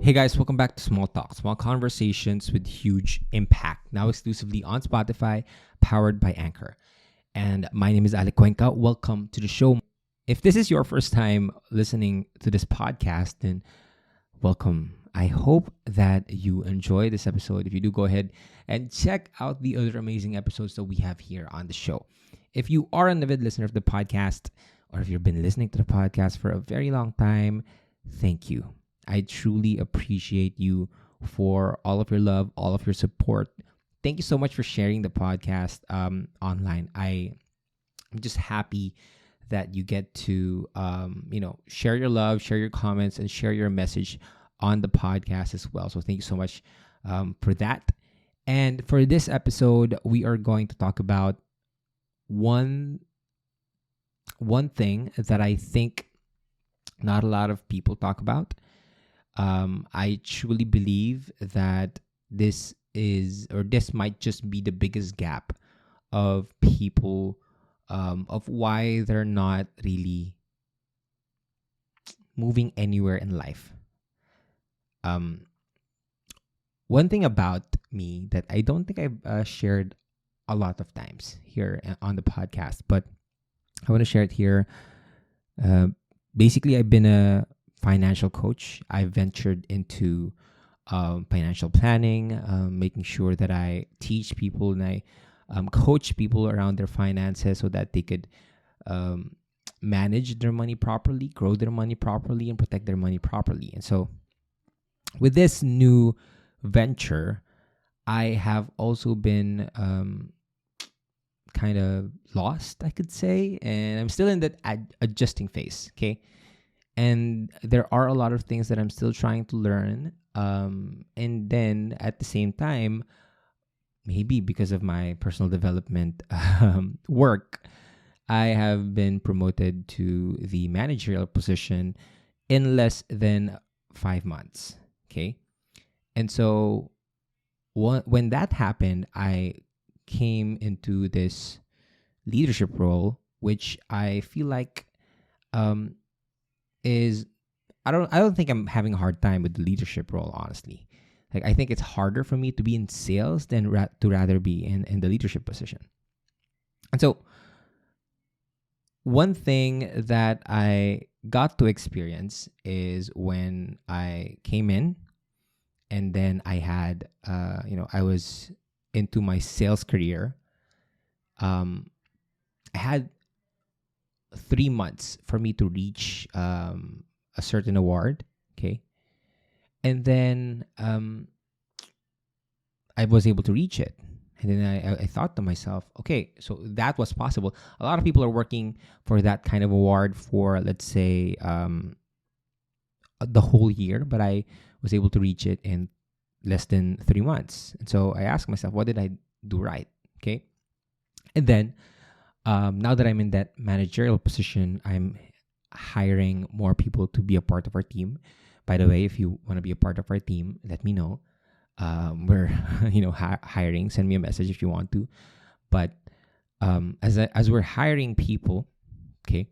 Hey guys, welcome back to Small Talk, small conversations with huge impact. Now exclusively on Spotify, powered by Anchor. And my name is Alec Cuenca. Welcome to the show. If this is your first time listening to this podcast, then welcome. I hope that you enjoy this episode. If you do, go ahead and check out the other amazing episodes that we have here on the show. If you are an avid listener of the podcast, or if you've been listening to the podcast for a very long time, thank you. I truly appreciate you for all of your love, all of your support. Thank you so much for sharing the podcast online. I'm just happy that you get to, share your love, share your comments, and share your message on the podcast as well. So thank you so much for that. And for this episode, we are going to talk about one thing that I think not a lot of people talk about. I truly believe that this might just be the biggest gap of people, of why they're not really moving anywhere in life. One thing about me that I don't think I've shared a lot of times here on the podcast, but I want to share it here. Basically, I've been a financial coach. I ventured into financial planning, making sure that I teach people and I coach people around their finances so that they could manage their money properly, grow their money properly, and protect their money properly. And so with this new venture, I have also been kind of lost, I could say, and I'm still in that adjusting phase, okay? And there are a lot of things that I'm still trying to learn. And then at the same time, maybe because of my personal development work, I have been promoted to the managerial position in less than 5 months. Okay. And so when that happened, I came into this leadership role, which I feel like I don't think I'm having a hard time with the leadership role, honestly. Like, I think it's harder for me to be in sales than to rather be in the leadership position. And so one thing that I got to experience is when I came in and then I had, I was into my sales career. I had 3 months for me to reach a certain award, okay? And then I was able to reach it. And then I thought to myself, okay, so that was possible. A lot of people are working for that kind of award for, let's say, the whole year, but I was able to reach it in less than 3 months. And so I asked myself, what did I do right, okay? And then now that I'm in that managerial position, I'm hiring more people to be a part of our team. By the way, if you want to be a part of our team, let me know. We're hiring. Send me a message if you want to. But as we're hiring people, okay,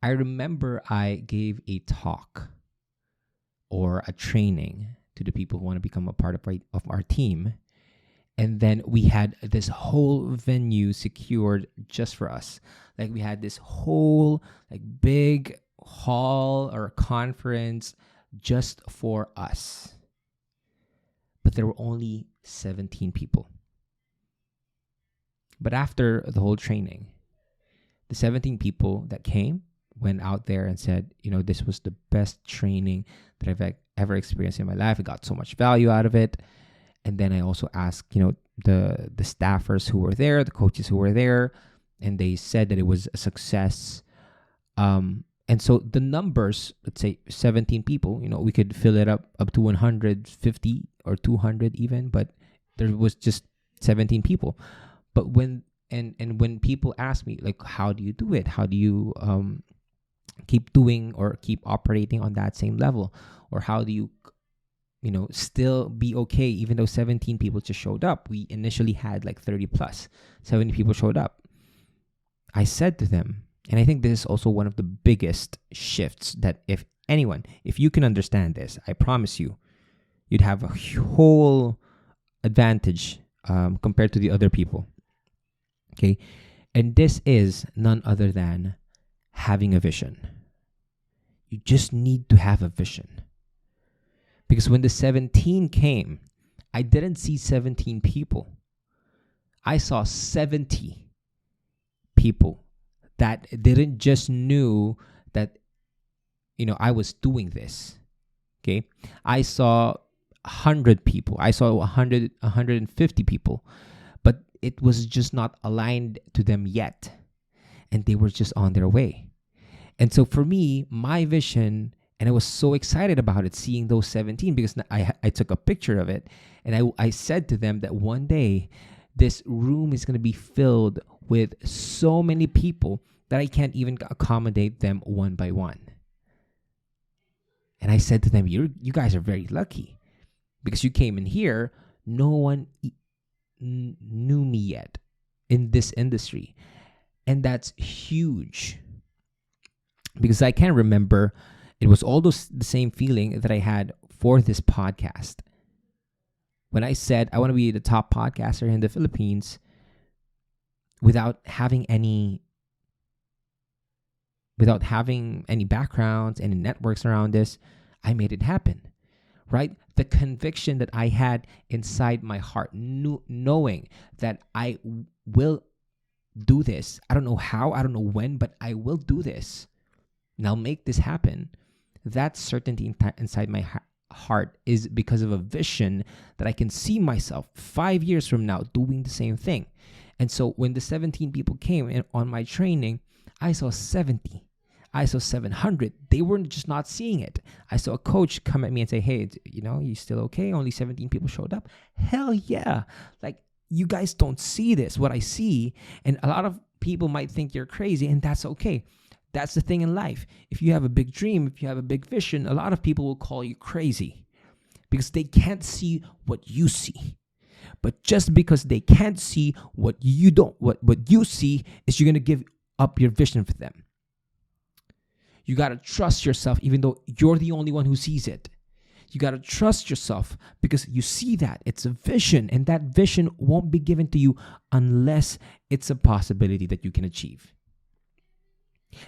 I remember I gave a talk or a training to the people who want to become a part of our team. And then we had this whole venue secured just for us. Like, we had this whole big hall or conference just for us. But there were only 17 people. But after the whole training, the 17 people that came went out there and said, this was the best training that I've ever experienced in my life. I got so much value out of it. And then I also asked, the staffers who were there, the coaches who were there, and they said that it was a success. And so the numbers, let's say 17 people, we could fill it up to 150 or 200 even, but there was just 17 people. But when people ask me, like, how do you do it? How do you keep doing or keep operating on that same level? Or how do you still be okay even though 17 people just showed up? We initially had 30 plus. 70 people showed up. I said to them, and I think this is also one of the biggest shifts that if you can understand this, I promise you, you'd have a whole advantage compared to the other people. Okay. And this is none other than having a vision. You just need to have a vision. Because when the 17 came, I didn't see 17 people. I saw 70 people that didn't just knew that, I was doing this. Okay. I saw 100 people. I saw 150 people, but it was just not aligned to them yet. And they were just on their way. And so for me, my vision, and I was so excited about it, seeing those 17, because I took a picture of it. And I said to them that one day, this room is going to be filled with so many people that I can't even accommodate them one by one. And I said to them, you guys are very lucky, because you came in here, no one knew me yet in this industry. And that's huge. Because I can remember, it was almost the same feeling that I had for this podcast. When I said I want to be the top podcaster in the Philippines, without having any backgrounds, any networks around this, I made it happen. Right? The conviction that I had inside my heart, knowing that I will do this. I don't know how, I don't know when, but I will do this. And I'll make this happen. That certainty inside my heart is because of a vision that I can see myself 5 years from now doing the same thing. And so when the 17 people came in on my training, I saw 70. I saw 700. They were just not seeing it. I saw a coach come at me and say, hey, you still okay? Only 17 people showed up. Hell yeah. Like, you guys don't see this, what I see. And a lot of people might think you're crazy, and that's okay. That's the thing in life. If you have a big dream, if you have a big vision, a lot of people will call you crazy because they can't see what you see. But just because they can't see what you see is you're going to give up your vision for them. You got to trust yourself, even though you're the only one who sees it. You got to trust yourself because you see that. It's a vision, and that vision won't be given to you unless it's a possibility that you can achieve.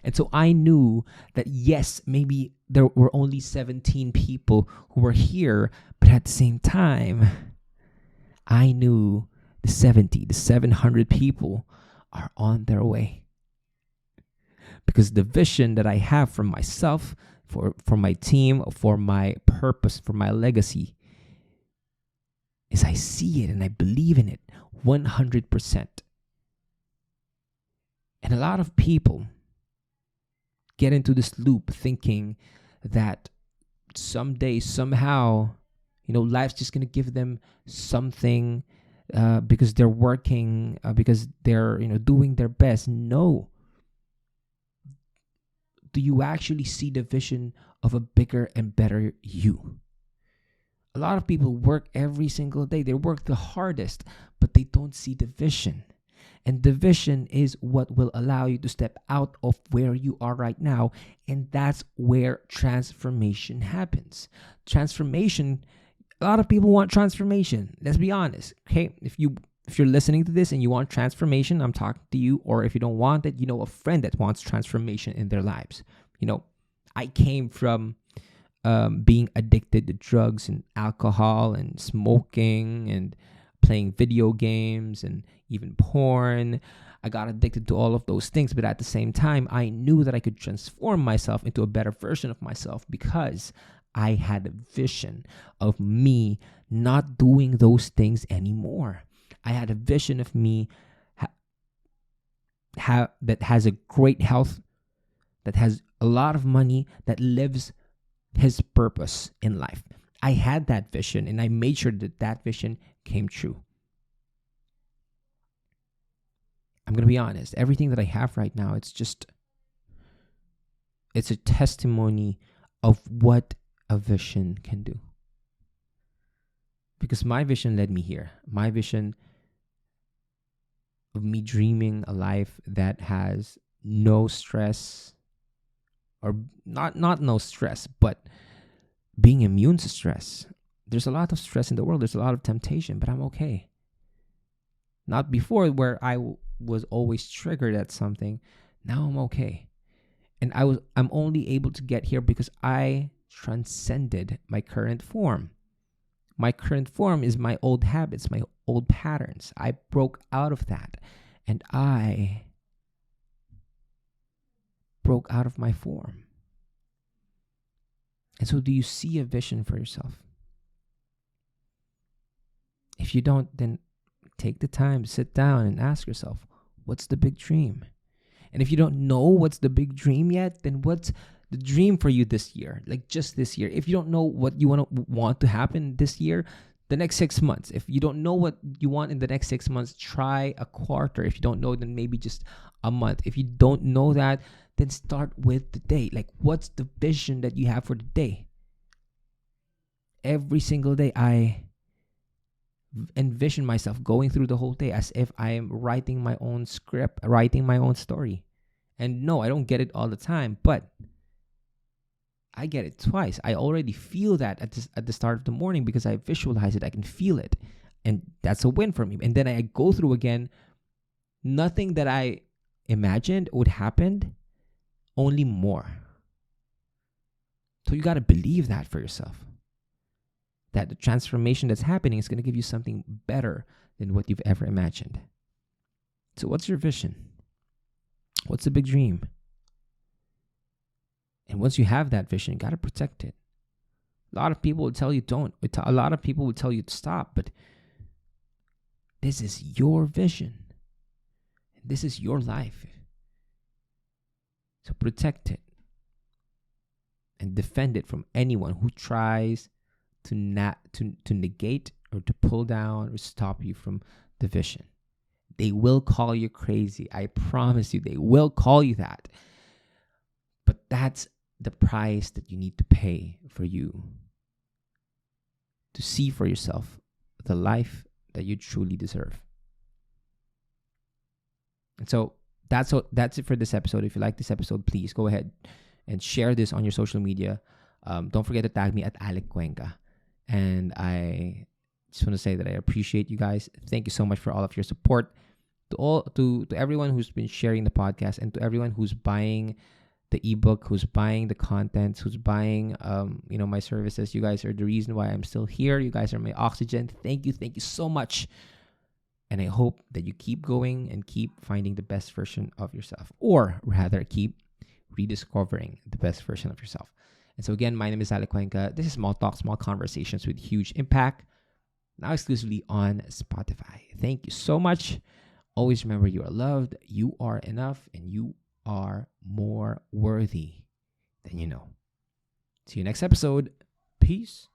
And so I knew that, yes, maybe there were only 17 people who were here, but at the same time, I knew the 700 people are on their way. Because the vision that I have for myself, for my team, for my purpose, for my legacy, is I see it and I believe in it 100%. And a lot of people get into this loop thinking that someday, somehow, life's just going to give them something because they're working, because they're, doing their best. No. Do you actually see the vision of a bigger and better you? A lot of people work every single day. They work the hardest, but they don't see the vision. And the vision is what will allow you to step out of where you are right now. And that's where transformation happens. Transformation, a lot of people want transformation. Let's be honest. Okay, if you're listening to this and you want transformation, I'm talking to you. Or if you don't want it, a friend that wants transformation in their lives. I came from being addicted to drugs and alcohol and smoking and playing video games and even porn. I got addicted to all of those things, but at the same time, I knew that I could transform myself into a better version of myself because I had a vision of me not doing those things anymore. I had a vision of me that has a great health, that has a lot of money, that lives his purpose in life. I had that vision, and I made sure that vision came true. I'm going to be honest. Everything that I have right now, it's a testimony of what a vision can do. Because my vision led me here. My vision of me dreaming a life that has no stress, or not no stress, but being immune to stress. There's a lot of stress in the world. There's a lot of temptation, but I'm okay. Not before, where was always triggered at something. Now I'm okay. And I'm only able to get here because I transcended my current form. My current form is my old habits, my old patterns. I broke out of that, and I broke out of my form. And so, do you see a vision for yourself? If you don't, then take the time to sit down and ask yourself, what's the big dream? And if you don't know what's the big dream yet, then what's the dream for you this year? Like just this year. If you don't know what you want to happen this year, the next 6 months. If you don't know what you want in the next 6 months, try a quarter. If you don't know, then maybe just a month. If you don't know that, then start with the day. Like, what's the vision that you have for the day? Every single day, I envision myself going through the whole day as if I am writing my own script, writing my own story. And no, I don't get it all the time, but I get it twice. I already feel that at the start of the morning because I visualize it. I can feel it. And that's a win for me. And then I go through again. Nothing that I imagined would happen, only more. So you got to believe that for yourself. That the transformation that's happening is going to give you something better than what you've ever imagined. So what's your vision? What's the big dream? And once you have that vision, you got to protect it. A lot of people will tell you don't. A lot of people will tell you to stop. But this is your vision. This is your life. So protect it. And defend it from anyone who tries to negate or to pull down or stop you from the vision. They will call you crazy. I promise you, they will call you that. But that's the price that you need to pay for you to see for yourself the life that you truly deserve. And so that's it for this episode. If you like this episode, please go ahead and share this on your social media. Don't forget to tag me at Alec Cuenca. And I just want to say that I appreciate you guys. Thank you so much for all of your support. To everyone who's been sharing the podcast, and to everyone who's buying the ebook, who's buying the content, who's buying my services. You guys are the reason why I'm still here. You guys are my oxygen. Thank you so much. And I hope that you keep going and keep finding the best version of yourself, or rather keep rediscovering the best version of yourself. And so again, my name is Alec Cuenca. This is Small Talk, Small Conversations with Huge Impact, now exclusively on Spotify. Thank you so much. Always remember, you are loved, you are enough, and you are more worthy than you know. See you next episode. Peace.